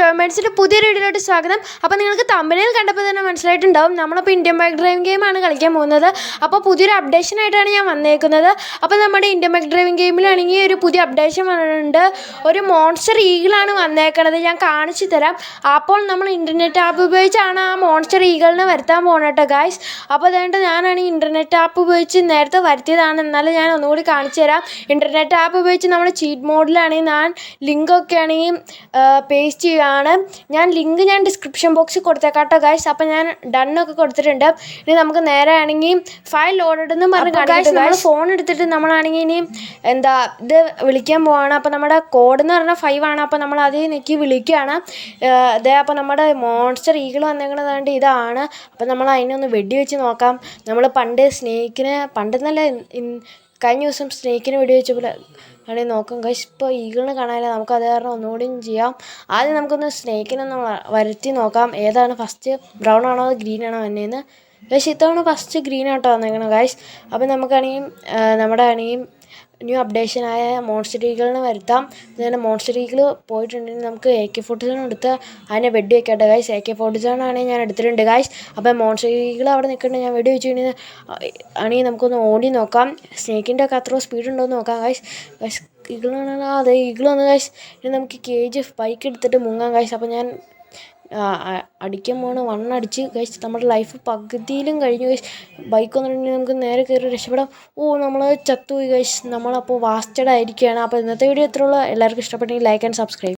ടോമേറ്റ്സിൻ്റെ പുതിയൊരു വീഡിയോയിലോട്ട് സ്വാഗതം. അപ്പോൾ നിങ്ങൾക്ക് തമ്പനയിൽ കണ്ടപ്പോൾ തന്നെ മനസ്സിലായിട്ടുണ്ടാവും നമ്മളിപ്പോൾ ഇന്ത്യൻ ബൈക്ക് ഡ്രൈവിംഗ് ഗെയിമാണ് കളിക്കാൻ പോകുന്നത്. അപ്പോൾ പുതിയൊരു അപ്ഡേഷനായിട്ടാണ് ഞാൻ വന്നേക്കുന്നത്. അപ്പോൾ നമ്മുടെ ഇന്ത്യൻ ബൈക്ക് ഡ്രൈവിംഗ് ഗെയിമിലാണെങ്കിൽ ഒരു പുതിയ അപ്ഡേഷൻ വന്നിട്ടുണ്ട്. ഒരു മോൺസ്റ്റർ ഈഗിളാണ് വന്നേക്കണത്. ഞാൻ കാണിച്ചു തരാം. അപ്പോൾ നമ്മൾ ഇൻ്റർനെറ്റ് ആപ്പ് ഉപയോഗിച്ചാണ് ആ മോൺസ്റ്റർ ഈഗിളിനെ വരുത്താൻ പോകുന്നത് കേട്ടോ ഗായ്സ്. അപ്പോൾ അതുകൊണ്ട് ഞാനാണ് ഇൻ്റർനെറ്റ് ആപ്പ് ഉപയോഗിച്ച് നേരത്തെ വരുത്തിയതാണ്. എന്നാലും ഞാൻ ഒന്നുകൂടി കാണിച്ചു തരാം. ഇൻ്റർനെറ്റ് ആപ്പ് ഉപയോഗിച്ച് നമ്മൾ ചീറ്റ് മോഡിലാണെങ്കിൽ ഞാൻ ലിങ്കൊക്കെ ആണെങ്കിൽ പേസ്റ്റ് ചെയ്യുകയാണ്. ഞാൻ ഡിസ്ക്രിപ്ഷൻ ബോക്സിൽ കൊടുത്തേക്കാം കേട്ടോ ഗായ്സ്. അപ്പോൾ ഞാൻ ഡണ്ണൊക്കെ കൊടുത്തിട്ടുണ്ട്. ഇനി നമുക്ക് നേരെ ആണെങ്കിൽ ഫയൽ ലോഡഡ് എന്ന് പറഞ്ഞ് കാണിച്ചു. നമ്മൾ ഫോൺ എടുത്തിട്ട് നമ്മളാണെങ്കിൽ ഇനി ഇത് വിളിക്കാൻ പോവാണ്. അപ്പോൾ നമ്മുടെ കോഡ് എന്ന് പറഞ്ഞാൽ 5 ആണ്. അപ്പോൾ നമ്മൾ അതേ നെക്കി വിളിക്കുകയാണ്. അപ്പോൾ നമ്മുടെ മോൺസ്റ്റർ ഈഗിൾ വന്നേക്കുന്നതുകൊണ്ട് ഇതാണ്. അപ്പോൾ നമ്മൾ അതിനൊന്ന് വെടിവെച്ച് നോക്കാം. നമ്മൾ പണ്ടെന്നല്ല കഴിഞ്ഞ ദിവസം സ്നേക്കിനെ വെടിവെച്ചപ്പോൾ ആണെങ്കിൽ നോക്കാം ഗൈസ്. ഇപ്പോൾ ഈഗിളിനെ കാണാനില്ല. നമുക്ക് അത് കാരണം ഒന്നുകൂടിയും ചെയ്യാം. ആദ്യം നമുക്കൊന്ന് സ്നേക്കിനൊന്ന് വരുത്തി നോക്കാം. ഏതാണ് ഫസ്റ്റ്, ബ്രൗൺ ആണോ ഗ്രീൻ ആണോ വന്നേന്ന്. ഗൈസ് ഇത്തവണ ഫസ്റ്റ് ഗ്രീൻ ആട്ടോ വന്നേക്കണം ഗൈസ്. അപ്പോൾ നമുക്കാണെങ്കിൽ നമ്മുടെ ന്യൂ അപ്ഡേഷനായ മോൺസ്റ്റർ ഈഗിളിനെ വരുത്താം. അങ്ങനെ മോൺസ്റ്റർ ഈഗിൾ പോയിട്ടുണ്ടെങ്കിൽ നമുക്ക് AK-47 എടുത്ത് അതിനെ വെടി വെക്കട്ടെ ഗൈസ്. AK-47 ആണെങ്കിൽ ഞാൻ എടുത്തിട്ടുണ്ട് ഗൈസ്. അപ്പോൾ മോൺസ്റ്റർ ഈഗിൾ അവിടെ നിൽക്കട്ടെ. ഞാൻ വെടി വെച്ച് കഴിഞ്ഞാൽ ആണെങ്കിൽ നമുക്കൊന്ന് ഓടി നോക്കാം. സ്നേക്കിൻ്റെ ഒക്കെ അത്ര സ്പീഡ് ഉണ്ടോ എന്ന് നോക്കാം ഗൈസ്. ഗൈസ് ഈഗിളാണ്, അതെ ഈഗിൾ വന്നു ഗൈസ്. ഇനി നമുക്ക് KGF ബൈക്ക് എടുത്തിട്ട് മുങ്ങാം ഗൈസ്. അപ്പോൾ ഞാൻ അടിക്കാൻ പോകണം. 1 അടിച്ച് ഗൈസ്. നമ്മുടെ ലൈഫ് പകുതിയിലും കഴിഞ്ഞു ഗൈസ്. ബൈക്ക് വന്നിട്ടുണ്ടെങ്കിൽ നമുക്ക് നേരെ കയറി രക്ഷപ്പെടാം. നമ്മൾ ചത്തുപോയി ഗൈസ്. നമ്മളപ്പോൾ വാസ്റ്റഡ് ആയിരിക്കുകയാണ്. അപ്പോൾ ഇന്നത്തെ വീഡിയോ ഇത്രയുള്ളൂ. എല്ലാവർക്കും ഇഷ്ടപ്പെട്ടെങ്കിൽ ലൈക്ക് ആൻഡ് സബ്സ്ക്രൈബ്.